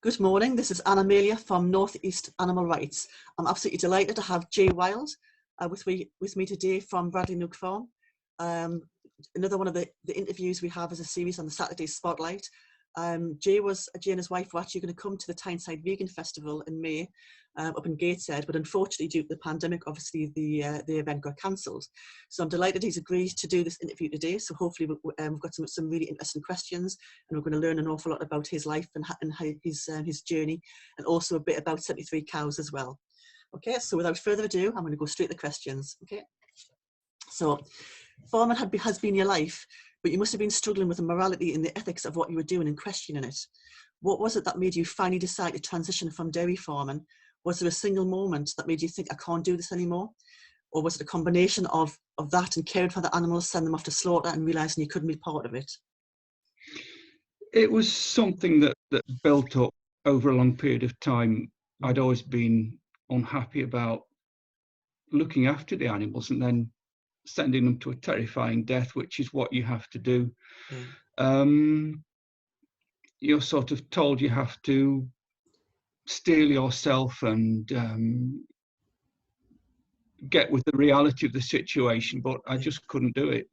Good morning, this is Anna Amelia from North East Animal Rights. I'm absolutely delighted to have Jay Wilde with me today from Bradley Nook Farm. Another one of the interviews we have as a series on the Saturday Spotlight. Jay and his wife were actually going to come to the Tyneside Vegan Festival in May up in Gateshead, but unfortunately due to the pandemic, obviously the event got cancelled. So I'm delighted he's agreed to do this interview today. So hopefully we've got some really interesting questions, and we're going to learn an awful lot about his life and his journey, and also a bit about 73 cows as well. Okay, so without further ado, I'm going to go straight to questions. Okay, so farming has been your life, but you must have been struggling with the morality and the ethics of what you were doing and questioning it. What was it that made you finally decide to transition from dairy farming? Was there a single moment that made you think, I can't do this anymore? Or was it a combination of that and caring for the animals, send them off to slaughter, and realising you couldn't be part of it? It was something that built up over a long period of time. I'd always been unhappy about looking after the animals and then sending them to a terrifying death, which is what you have to do. You're sort of told you have to steel yourself and get with the reality of the situation, but I just couldn't do it.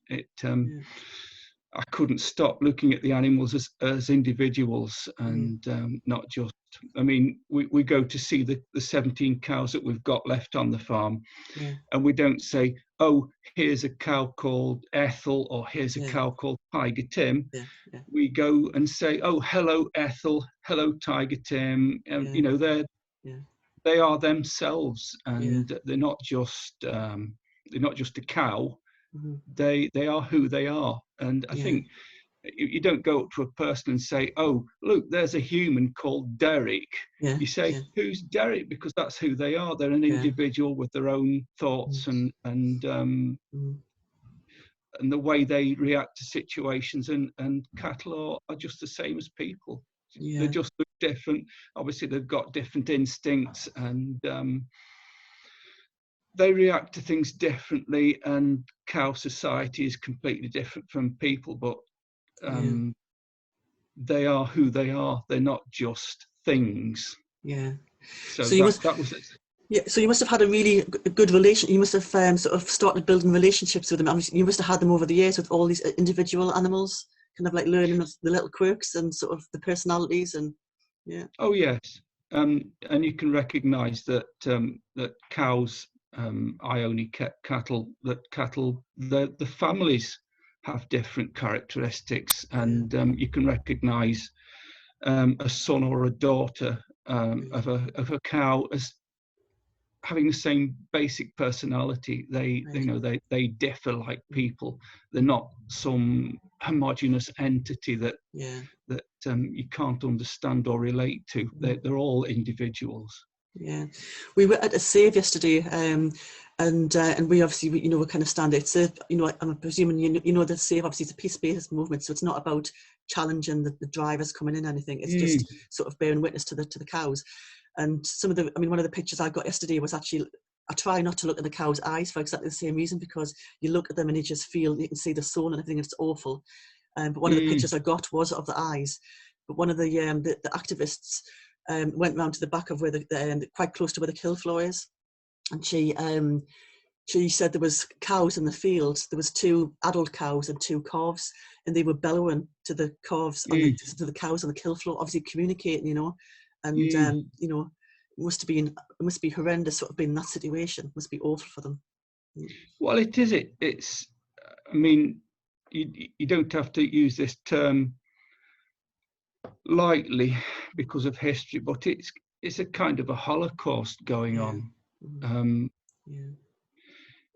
I couldn't stop looking at the animals as individuals and not just, I mean, we go to see the 17 cows that we've got left on the farm, and we don't say, oh, here's a cow called Ethel, or here's a cow called Tiger Tim. We go and say, oh, hello Ethel, hello Tiger Tim. You know, they are themselves, and they're not just a cow. They are who they are. And I think you don't go up to a person and say, oh, look, there's a human called Derek. You say, who's Derek? Because that's who they are. They're an individual with their own thoughts and the way they react to situations. And cattle are just the same as people. They just look different. Obviously, they've got different instincts, and they react to things differently. And cow society is completely different from people, but they are who they are. They're not just things. So that was it. So you must have had a really good relation. You must have sort of started building relationships with them. I mean, you must have had them over the years with all these individual animals, kind of like learning the little quirks and sort of the personalities and Oh yes, and you can recognise that that cows. I only kept cattle. The families have different characteristics, and you can recognise a son or a daughter of a cow as having the same basic personality. They differ like people. They're not some homogeneous entity that you can't understand or relate to. They're all individuals. We were at a save yesterday, and we obviously we kind of stand it. So I'm presuming the save obviously is a peace-based movement, so it's not about challenging the drivers coming in or anything. It's just sort of bearing witness to the cows. And one of the pictures I got yesterday was actually, I try not to look at the cow's eyes for exactly the same reason, because you look at them and you can see the soul and everything, and it's awful. But one of the pictures I got was of the eyes. But one of the activists went round to the back of where quite close to where the kill floor is, and she said there was cows in the field. There was 2 adult cows and 2 calves, and they were bellowing to the calves to the cows on the kill floor, obviously communicating, and it must be horrendous sort of being in that situation. It must be awful for them. Well, it's I mean, you don't have to use this term lightly because of history, but it's a kind of a Holocaust going on.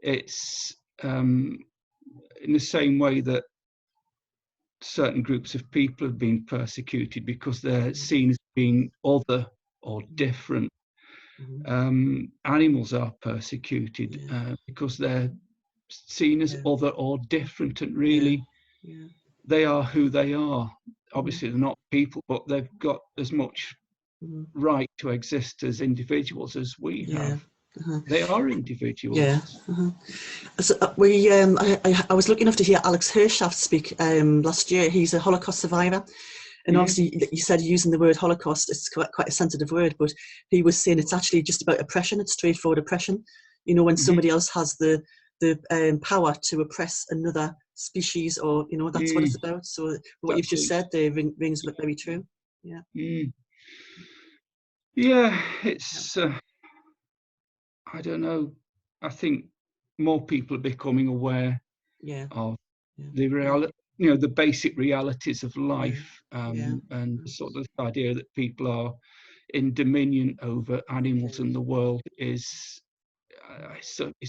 It's in the same way that certain groups of people have been persecuted because they're seen as being other or different. Animals are persecuted because they're seen as other or different, and really they are who they are. Obviously they're not people, but they've got as much right to exist as individuals as we have. They are individuals. So I was lucky enough to hear Alex Lockwood speak last year. He's a Holocaust survivor, And obviously, you said using the word Holocaust, it's quite a sensitive word, but he was saying it's actually just about oppression. It's straightforward oppression. You know, when somebody else has the power to oppress another species, or, you know, that's what it's about. So what you've just said there rings very true. Yeah. Yeah, it's, I don't know. I think more people are becoming aware of the reality, you know, the basic realities of life, and sort of the idea that people are in dominion over animals and the world is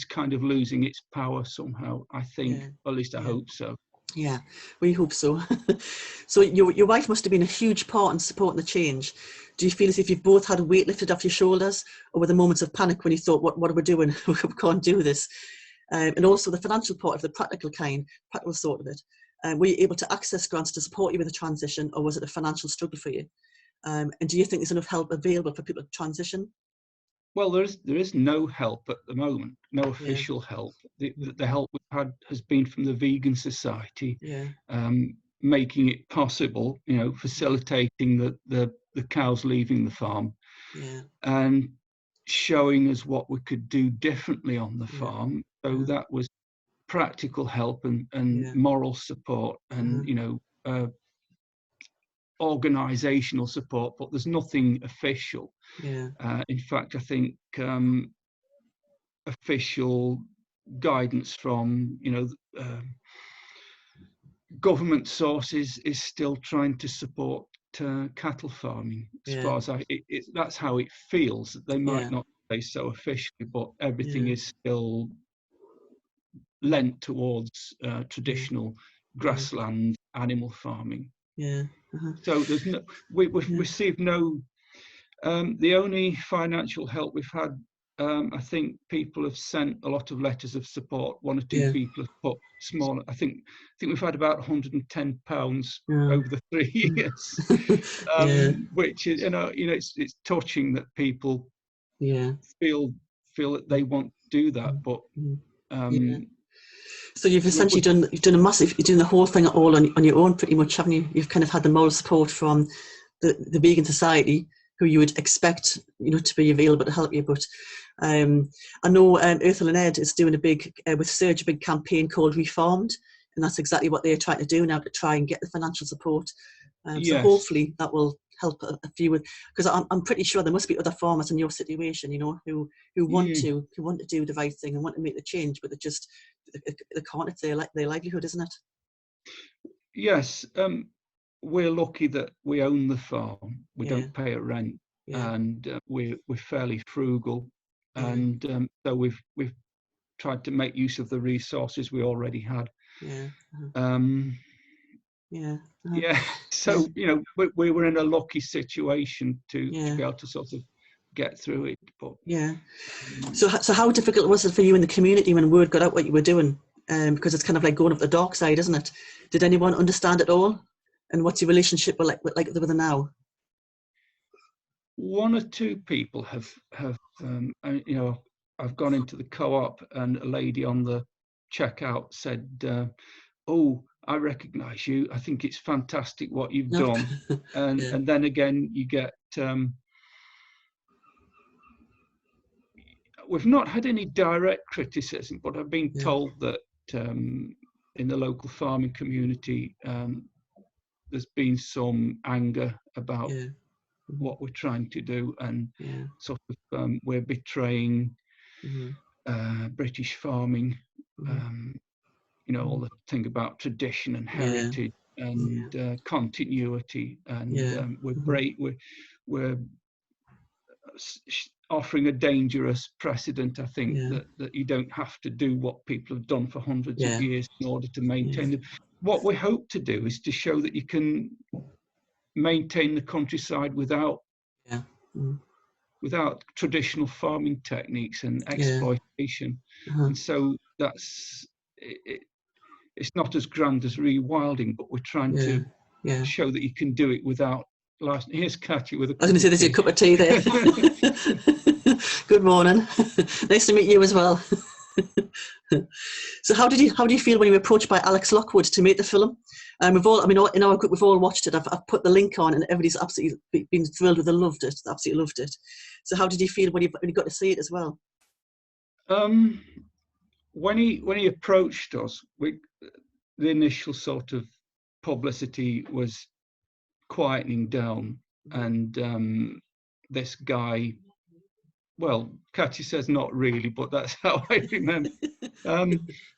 kind of losing its power somehow, I think. Or at least I hope so. Yeah, we hope so. So your wife must have been a huge part in supporting the change. Do you feel as if you've both had a weight lifted off your shoulders, or were there moments of panic when you thought, what are we doing? We can't do this? And also the financial part of the practical sort of it. Were you able to access grants to support you with the transition, or was it a financial struggle for you? And do you think there's enough help available for people to transition? Well, there is no help at the moment, no official help. The help we've had has been from the Vegan Society, making it possible, you know, facilitating the cows leaving the farm, and showing us what we could do differently on the farm. So that was practical help and moral support, and you know, organizational support, but there's nothing official. In fact, I think official guidance from, you know, government sources is still trying to support cattle farming. As far as that's how it feels. They might not say so officially, but everything is still lent towards traditional grassland animal farming. So there's no, we've received no. The only financial help we've had, I think people have sent a lot of letters of support. One or two people have put small. I think we've had about £110 over the 3 years, which is, you know, it's touching that people feel that they want to do that, but. So you've essentially done the whole thing all on your own, pretty much, haven't you? You've kind of had the moral support from the Vegan Society, who you would expect, you know, to be available to help you. But I know Ethel and Ed is doing a big with Surge, a big campaign called Refarm'd, and that's exactly what they're trying to do now, to try and get the financial support. So hopefully that will help a few with, because I'm pretty sure there must be other farmers in your situation, you know, who want to do the right thing and want to make the change, but they can't. It's their livelihood, isn't it? Yes. We're lucky that we own the farm. We don't pay a rent, and we're fairly frugal, and so we've tried to make use of the resources we already had. So you know, we were in a lucky situation to be able to sort of get through it. But so how difficult was it for you in the community when word got out what you were doing? Because it's kind of like going up the dark side, isn't it? Did anyone understand it all? And what's your relationship like with them now? One or two people have you know, I've gone into the co-op and a lady on the checkout said, "Oh, I recognise you. I think it's fantastic what you've done." And then again, you get we've not had any direct criticism, but I've been told that in the local farming community, there's been some anger about what we're trying to do, and sort of we're betraying British farming. You know, all the thing about tradition and heritage and continuity, and we're offering a dangerous precedent, I think, that you don't have to do what people have done for hundreds of years in order to maintain them. What we hope to do is to show that you can maintain the countryside without traditional farming techniques and exploitation. And so that's it's not as grand as rewilding, but we're trying to show that you can do it without. Here's Katja with a cup of tea. I was going to say, there's your cup of tea there. Good morning. Nice to meet you as well. So how did you feel when you were approached by Alex Lockwood to make the film? In our group, we've all watched it. I've put the link on, and everybody's absolutely been thrilled with it. Loved it, absolutely loved it. So how did you feel when you got to see it as well? When he approached us, the initial sort of publicity was quietening down, and this guy, well, Katja says not really, but that's how I remember.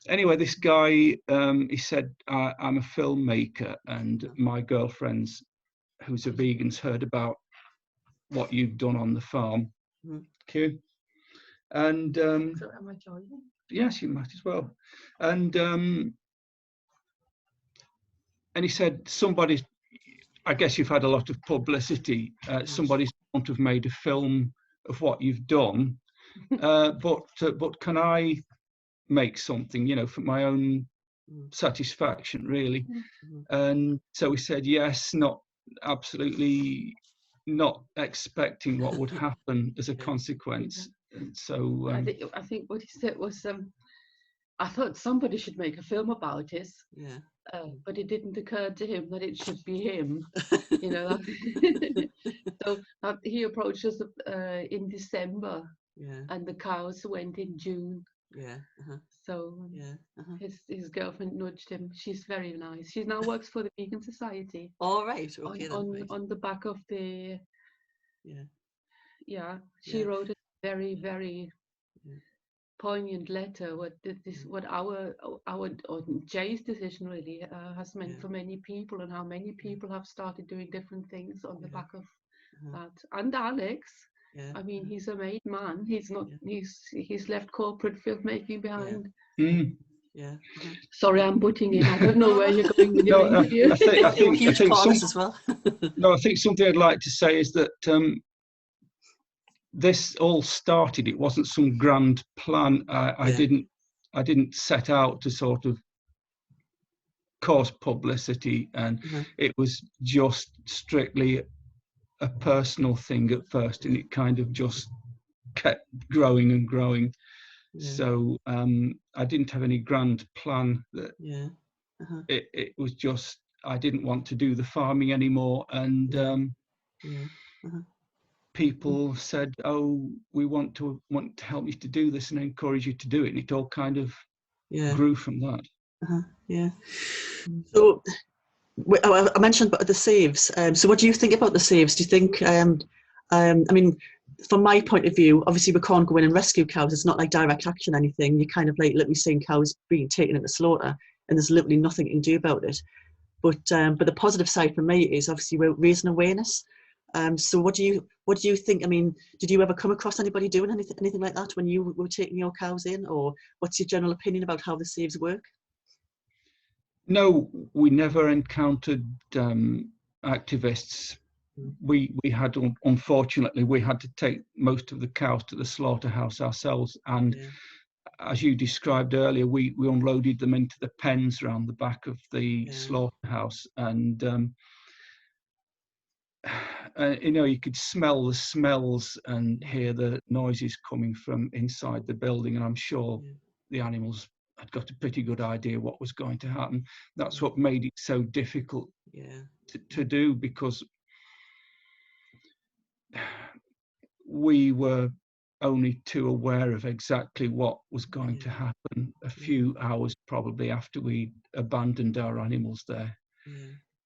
Anyway, this guy, he said, I'm a filmmaker, and my girlfriend's, who's a vegan's, heard about what you've done on the farm. Okay. And So am I joining? yes, you might as well. And he said, somebody, I guess you've had a lot of publicity. Somebody's want to have made a film of what you've done, but can I make something, for my own satisfaction, really? And so he said yes, not absolutely not expecting what would happen as a consequence. And so I think what he said was, I thought somebody should make a film about it. Yeah. But it didn't occur to him that it should be him. So he approached us in December, and the cows went in June. Yeah. So his girlfriend nudged him. She's very nice. She now works for the Vegan Society. All right. Okay. On the back of the. She wrote a very, very poignant letter. What our Jay's decision really has meant for many people, and how many people have started doing different things on the back of that. And Alex, I mean, he's a made man. He's not. He's left corporate filmmaking behind. Sorry, I'm butting in. I don't know where you're going with your interview. I think as well. No, I think something I'd like to say is that this all started. It wasn't some grand plan. I didn't set out to sort of cause publicity, and it was just strictly a personal thing at first, and it kind of just kept growing and growing. So I didn't have any grand plan. That it was just, I didn't want to do the farming anymore, and people said, "Oh, we want to help you to do this and encourage you to do it," and it all kind of grew from that. So I mentioned about the saves. So what do you think about the saves? Do you think, I mean, from my point of view, obviously we can't go in and rescue cows. It's not like direct action or anything. You kind of like literally seeing cows being taken into slaughter, and there's literally nothing you can do about it. But the positive side for me is obviously we're raising awareness. So what do you think? I mean, did you ever come across anybody doing anything like that when you were taking your cows in, or what's your general opinion about how the saves work? No, we never encountered activists. We had, unfortunately, we had to take most of the cows to the slaughterhouse ourselves, and as you described earlier, we unloaded them into the pens around the back of the slaughterhouse, and you could smell the smells and hear the noises coming from inside the building, and I'm sure the animals had got a pretty good idea what was going to happen. That's what made it so difficult to do, because we were only too aware of exactly what was going to happen a few hours probably after we abandoned our animals there.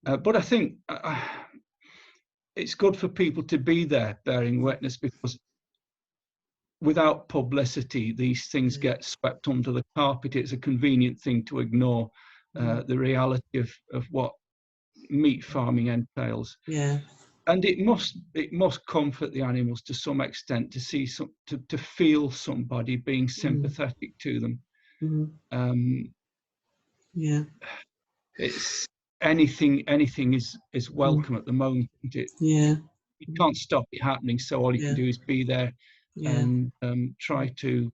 But I think it's good for people to be there bearing witness, because without publicity, these things get swept under the carpet. It's a convenient thing to ignore the reality of what meat farming entails. And it must comfort the animals to some extent to see to feel somebody being sympathetic to them. It's anything is welcome at the moment. You can't stop it happening, so all you can do is be there and try to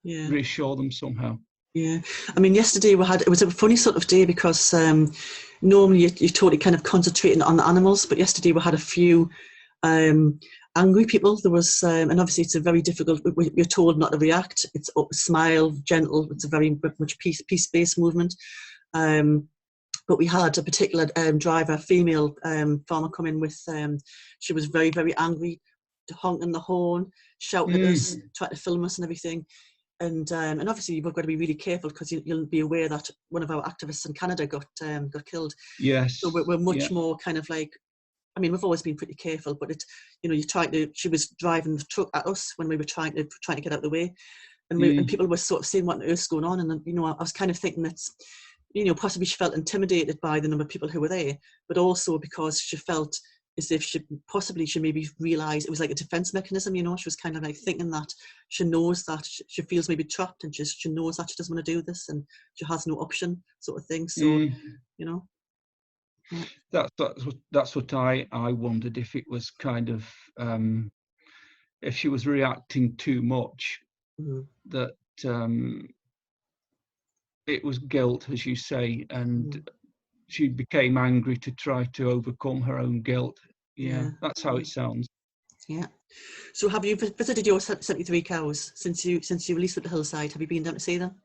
reassure them somehow. I mean, yesterday it was a funny sort of day, because normally you're totally kind of concentrating on the animals, but yesterday we had a few angry people. There was, and obviously it's a very difficult, you're told not to react. It's smile, gentle. It's a very much peace-based movement. But we had a particular driver, female farmer, come in with, she was very, very angry, honking the horn, shouting at us, trying to film us and everything. And obviously you've got to be really careful, because you'll be aware that one of our activists in Canada got killed. Yes. So we're much more kind of like, I mean, we've always been pretty careful, but it, you know, she was driving the truck at us when we were trying to get out of the way, and people were sort of saying what on earth's going on, and you know, I was kind of thinking that, you know, possibly she felt intimidated by the number of people who were there, but also because she felt as if she maybe realised it was like a defence mechanism. You know, she was kind of like thinking that she knows that she feels maybe trapped, and she knows that she doesn't want to do this, and she has no option, sort of thing. So, you know. Yeah. That's what I wondered, if it was kind of if she was reacting too much, that it was guilt, as you say, and she became angry to try to overcome her own guilt. Yeah. That's how it sounds. Yeah. So have you visited your 73 cows since you released at the Hillside? Have you been down to see them?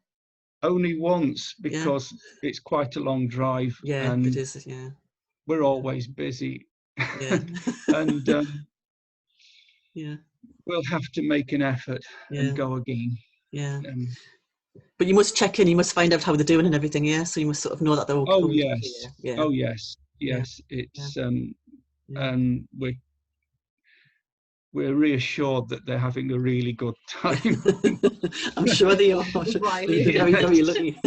Only once, because it's quite a long drive. Yeah, and it is. Yeah. We're always busy. Yeah. And yeah. We'll have to make an effort and go again. Yeah. But you must check in. You must find out how they're doing and everything. Yeah. So you must sort of know that they're okay. Oh yes. Yeah. Oh yes. Yes. Yeah. It's and we're reassured that they're having a really good time. I'm sure they are. Very, very lucky.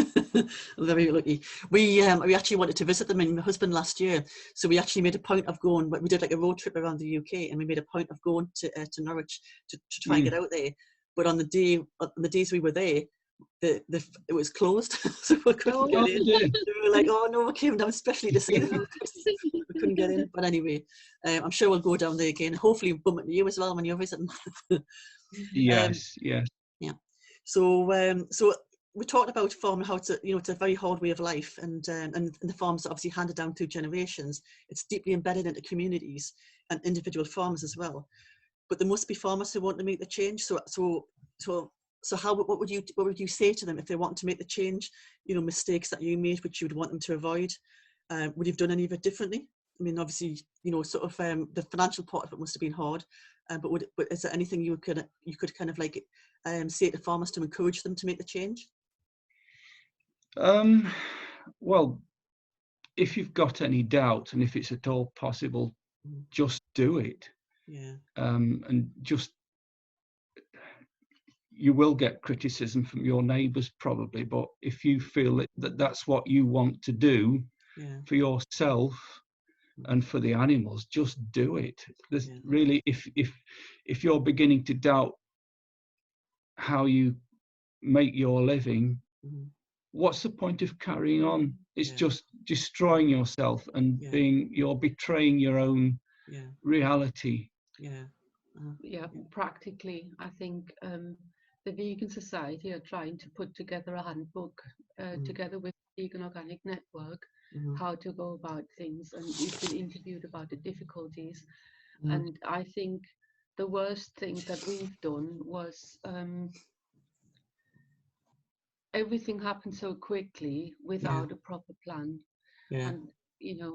Very lucky. We actually wanted to visit them and my husband last year, so we actually made a point of going. We did like a road trip around the UK, and we made a point of going to Norwich to try and get out there. But on the days we were there, it was closed, so we couldn't get in. We were like, oh no, we came down especially to see them. We couldn't get in. But anyway, I'm sure we'll go down there again. Hopefully bump into you as well when you're visiting. Yes. Yeah. So we talked about farming, how it's it's a very hard way of life, and the farms are obviously handed down through generations. It's deeply embedded into communities and individual farmers as well. But there must be farmers who want to make the change. So what would you say to them if they want to make the change? You know, mistakes that you made, which you would want them to avoid. Would you have done any of it differently? I mean, obviously, you know, sort of the financial part of it must have been hard. But is there anything you could kind of like say to farmers to encourage them to make the change? Well, if you've got any doubt, and if it's at all possible, just do it. Yeah. And just, you will get criticism from your neighbours probably, but if you feel that that's what you want to do for yourself and for the animals, just do it. There's really, if you're beginning to doubt how you make your living, what's the point of carrying on? It's just destroying yourself, and you're betraying your own reality. Practically, I think the Vegan Society are trying to put together a handbook together with the Vegan Organic Network, how to go about things, and we've been interviewed about the difficulties. And I think the worst thing that we've done was everything happened so quickly without a proper plan. And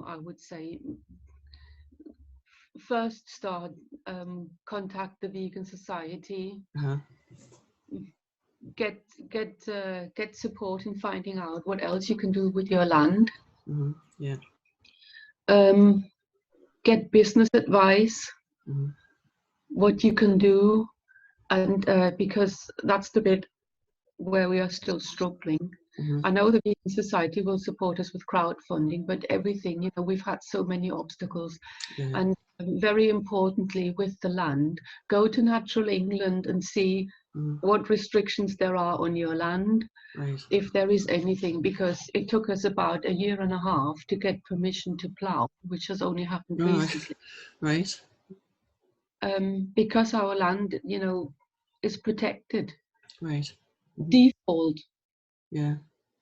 I would say first start contact the Vegan Society, get support in finding out what else you can do with your land, get business advice, what you can do, and because that's the bit where we are still struggling. I know the Vegan Society will support us with crowdfunding, but everything, we've had so many obstacles. And very importantly, with the land, go to Natural England and see what restrictions there are on your land, if there is anything, because it took us about 1.5 years to get permission to plough, which has only happened recently. Because our land, is protected. Default.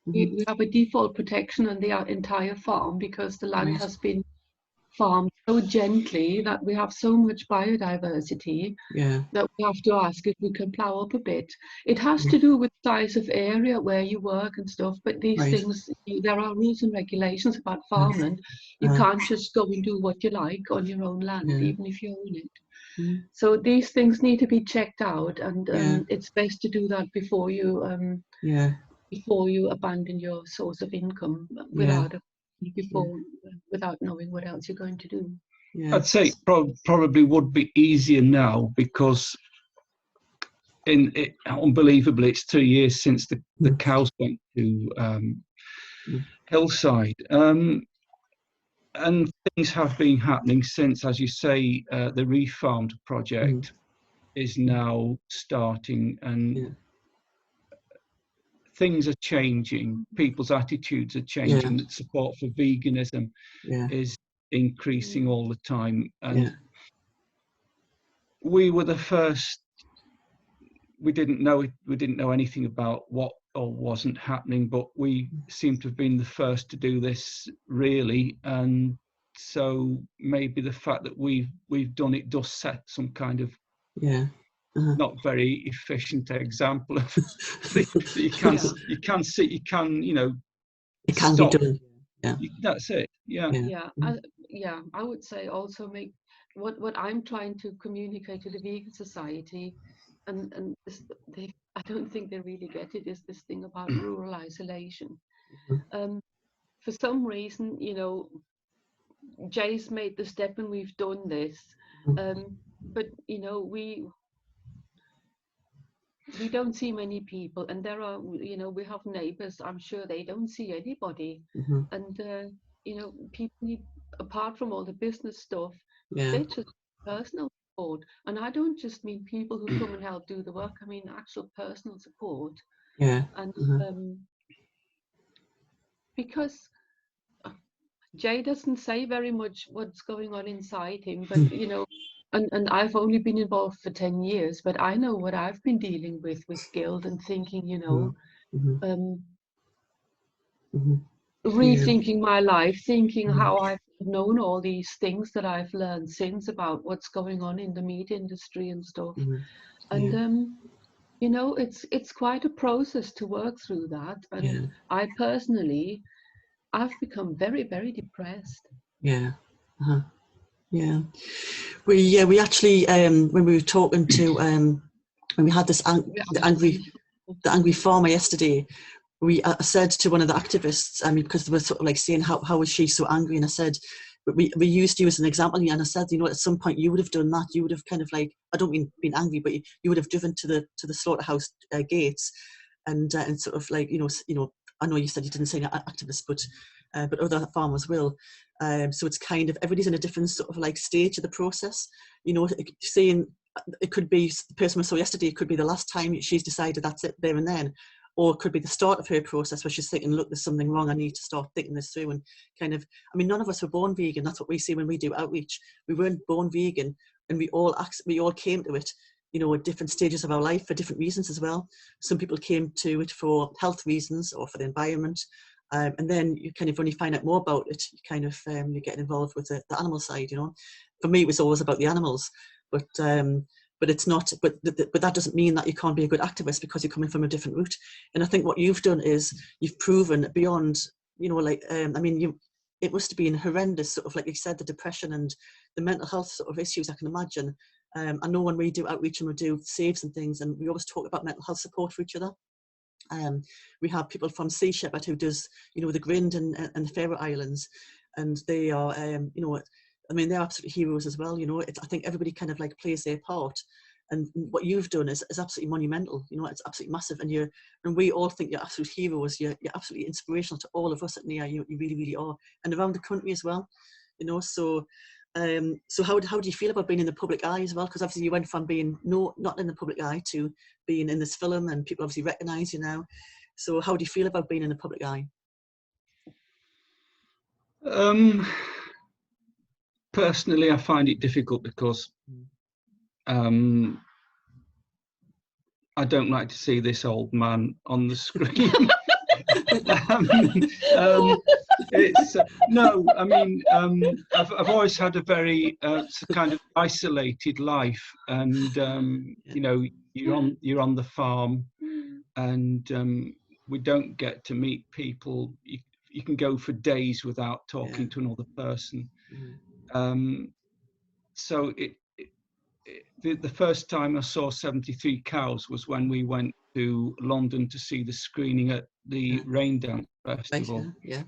We have a default protection on the entire farm because the land has been farmed so gently that we have so much biodiversity that we have to ask if we can plough up a bit. It has to do with size of area where you work and stuff, but these things, there are rules and regulations about farmland. You can't just go and do what you like on your own land, even if you own it. So these things need to be checked out, and it's best to do that before you abandon your source of income without knowing what else you're going to do. I'd say probably would be easier now, because unbelievably, it's 2 years since the cows went to Hillside, and things have been happening since. As you say, the Refarm'd project is now starting, and things are changing. People's attitudes are changing. Support for veganism is increasing all the time, and we were the first. We didn't know anything about what or wasn't happening, but we seem to have been the first to do this, really. And so maybe the fact that we've done it does set some kind of not very efficient example of you can it can stop. be done. That's it. I would say also make what I'm trying to communicate to the vegan society, and this, I don't think they really get it, is this thing about rural isolation. For some reason, Jay's made the step and we've done this, but we don't see many people, and there are, we have neighbors, I'm sure they don't see anybody. And people need, apart from all the business stuff, they just personal support. And I don't just mean people who come and help do the work, I mean actual personal support. And because Jay doesn't say very much what's going on inside him, but and I've only been involved for 10 years, but I know what I've been dealing with guilt and thinking, rethinking my life, thinking how I've known all these things that I've learned since about what's going on in the meat industry and stuff. And it's quite a process to work through that. And I personally, I've become very, very depressed. We actually when we were talking to when we had this the angry farmer yesterday, I said to one of the activists, because they were sort of like saying how was she so angry, and I said, we used you as an example, and I said, at some point you would have done that. You would have kind of like, I don't mean being angry, but you would have driven to the slaughterhouse gates and sort of like, I know you said you didn't say activists, but other farmers will. So it's kind of, everybody's in a different sort of like stage of the process. Saying it could be the person we saw yesterday, it could be the last time she's decided that's it there and then, or it could be the start of her process where she's thinking, look, there's something wrong, I need to start thinking this through. And kind of, none of us were born vegan. That's what we see when we do outreach. We weren't born vegan, and we all came to it, at different stages of our life for different reasons as well. Some people came to it for health reasons or for the environment. And then you kind of, when you find out more about it, you kind of, you get involved with the animal side, For me, it was always about the animals, but it's not, but that doesn't mean that you can't be a good activist because you're coming from a different route. And I think what you've done is you've proven beyond, it must have been horrendous, sort of like you said, the depression and the mental health sort of issues I can imagine. I know when we do outreach and we do saves and things, and we always talk about mental health support for each other. We have people from Sea Shepherd who does, the Grind and the Faroe Islands, and they are, they're absolute heroes as well. I think everybody kind of like plays their part, and what you've done is absolutely monumental. It's absolutely massive, and we all think you're absolute heroes. You're absolutely inspirational to all of us at NIA. You really, really are, and around the country as well. So how do you feel about being in the public eye as well? Because obviously you went from being not in the public eye to being in this film, and people obviously recognise you now. So how do you feel about being in the public eye? Personally, I find it difficult because I don't like to see this old man on the screen. It's no, I mean, I've always had a very kind of isolated life, and you know, you're on the farm, and we don't get to meet people. You can go for days without talking to another person. So the first time I saw 73 cows was when we went to London to see the screening at the Rain Dance Festival. Yeah.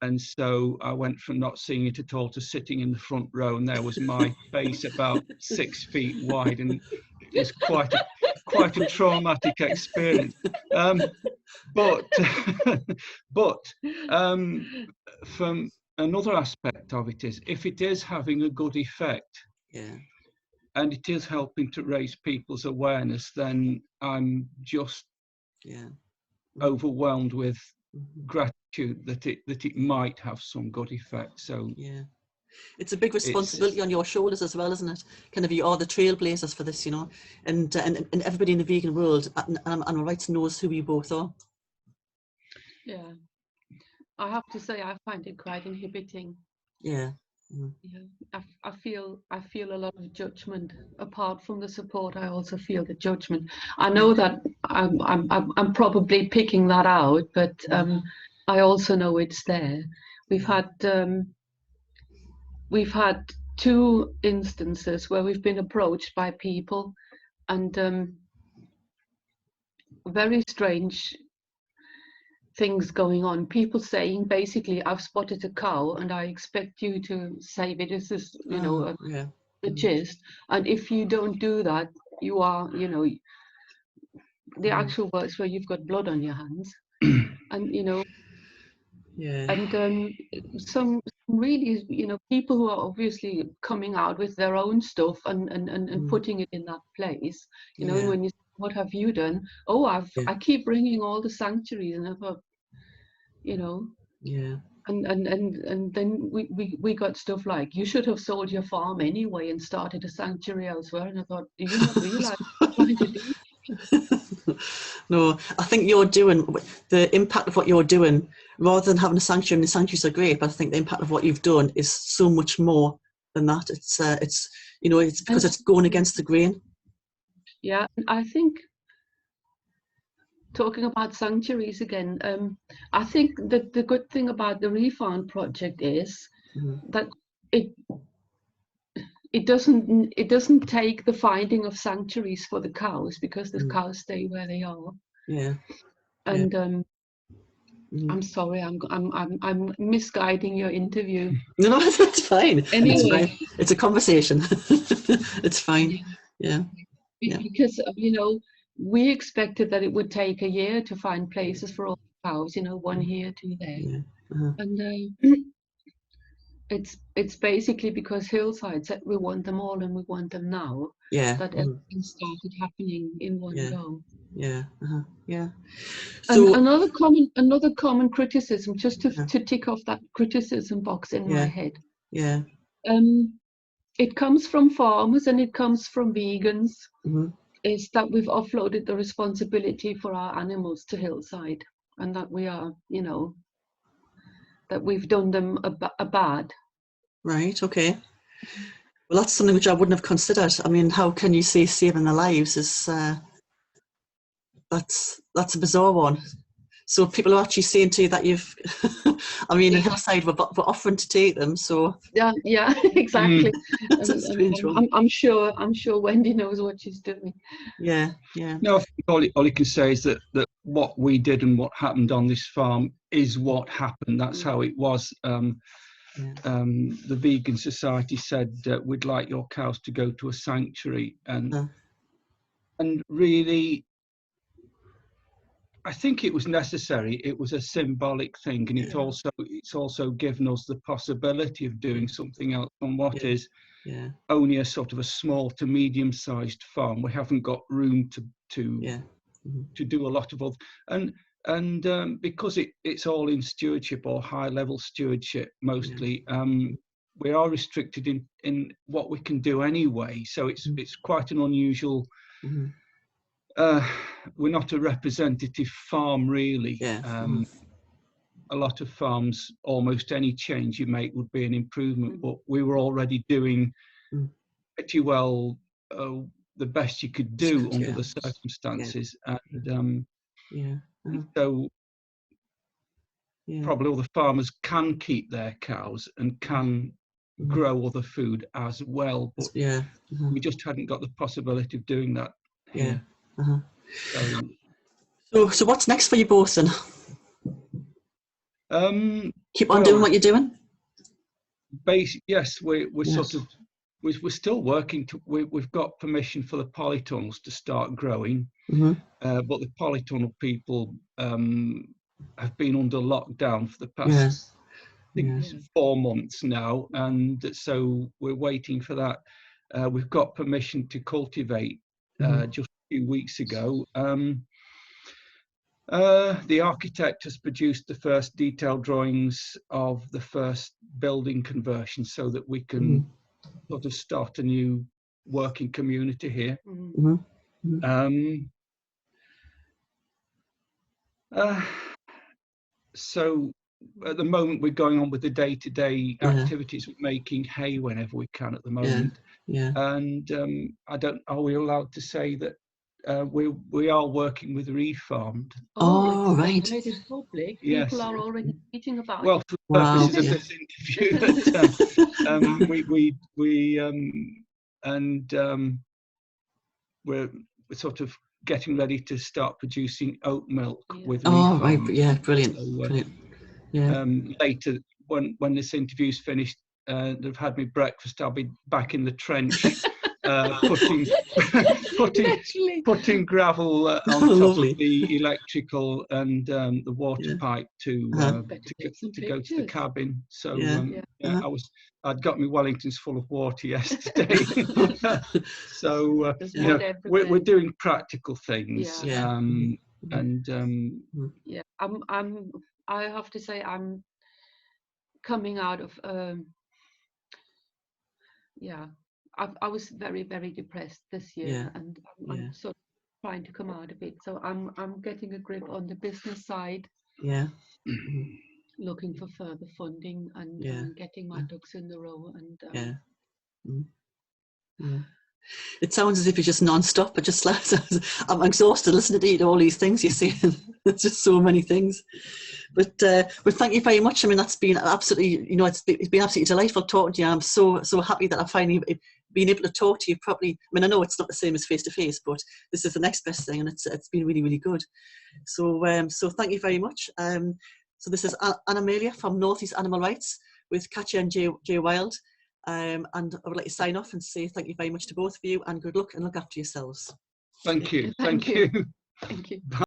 And so I went from not seeing it at all to sitting in the front row, and there was my face about 6 feet wide, and it was quite a traumatic experience. But from another aspect of it is, if it is having a good effect, and it is helping to raise people's awareness, then I'm just overwhelmed with gratitude that it might have some good effect. So it's a big responsibility on your shoulders as well, isn't it? Kind of, you are the trailblazers for this, you know, and everybody in the vegan world and animal rights knows who you both are. Yeah, I have to say I find it quite inhibiting. Yeah. I feel a lot of judgment. Apart from the support, I also feel the judgment. I know that I'm probably picking that out, but I also know it's there. We've had 2 instances where we've been approached by people, and very strange things going on. People saying basically, I've spotted a cow and I expect you to save it. This is, you know, the gist. And if you don't do that, you are, you know, the actual words where you've got blood on your hands. And, you know, and some really, you know, people who are obviously coming out with their own stuff and putting it in that place, you know, and when you say, what have you done? Oh, I keep bringing all the sanctuaries, and I thought, you know, and then we got stuff like, you should have sold your farm anyway and started a sanctuary elsewhere. And I thought, do you not realize what you're trying to do? No, I think you're doing the impact of what you're doing, rather than having a sanctuary, and the sanctuaries are great, but I think the impact of what you've done is so much more than that. It's you know, it's because it's going against the grain. Yeah, I think, talking about sanctuaries again, I think that the good thing about the Refarm'd project is that it doesn't take the finding of sanctuaries for the cows, because the cows stay where they are. And I'm sorry, I'm misguiding your interview. No, that's fine. Anyway, it's a conversation. It's fine. Because, you know, we expected that it would take a year to find places for all the cows, you know, 1 here, 2 there. And it's basically because Hillside said we want them all and we want them now, that everything started happening in one go. So, and another common criticism, just to tick off that criticism box in my head. It comes from farmers and it comes from vegans. Is that we've offloaded the responsibility for our animals to Hillside, and that we are, you know, that we've done them a bad. Right, okay. Well, that's something which I wouldn't have considered. I mean, how can you say saving their lives is, that's a bizarre one. So people are actually saying to you that you've, I mean, in Hillside we're offering to take them, so. Yeah, exactly. That's a strange one. I'm sure Wendy knows what she's doing. Yeah. No, I think all you can say is that what we did and what happened on this farm is what happened. That's how it was. The Vegan Society said, we'd like your cows to go to a sanctuary, and really, I think it was necessary. It was a symbolic thing, and it's also given us the possibility of doing something else on what is only a sort of a small to medium-sized farm. We haven't got room to do a lot of other, and because it's all in stewardship or high-level stewardship mostly. We are restricted in what we can do anyway. So it's quite an unusual. We're not a representative farm, really. a lot of farms, almost any change you make would be an improvement, but we were already doing pretty well, the best you could do under the circumstances. And so probably all the farmers can keep their cows and can grow other food as well, but we just hadn't got the possibility of doing that here. So what's next for you both then? Keep on doing what you're doing? Yes, we're sort of, we're still working. We've got permission for the polytunnels to start growing, but the polytunnel people have been under lockdown for the past 4 months now, and so we're waiting for that. We've got permission to cultivate just a few weeks ago. The architect has produced the first detailed drawings of the first building conversion so that we can sort of start a new working community here. So at the moment we're going on with the day-to-day activities, making hay whenever we can at the moment. And are we allowed to say that we are working with Refarm'd? Right. Made it public. Yes. People are already speaking about well, it. For the purposes of this interview, we're sort of getting ready to start producing oat milk with Refarm'd. Right, brilliant. Brilliant. Later, when this interview's finished, they've had me breakfast, I'll be back in the trench putting gravel on top of the electrical and the water pipe to go to the cabin. So I'd got my Wellingtons full of water yesterday. So we're doing practical things. I have to say I'm coming out of I was very, very depressed this year, and I'm sort of trying to come out of it. So I'm getting a grip on the business side. Looking for further funding and getting my ducks in the row. And it sounds as if you're just non-stop, but just I'm exhausted listening to all these things you're saying. There's just so many things. But thank you very much. I mean, that's been absolutely, it's been absolutely delightful talking to you. I'm so happy that I've finally been able to talk to you properly. I mean, I know it's not the same as face-to-face, but this is the next best thing, and it's been really, really good. So thank you very much. So this is Anna Amelia from North East Animal Rights with Katja and Jay Wilde. And I would like to sign off and say thank you very much to both of you, and good luck and look after yourselves. Thank you. Thank you. Thank you. Bye.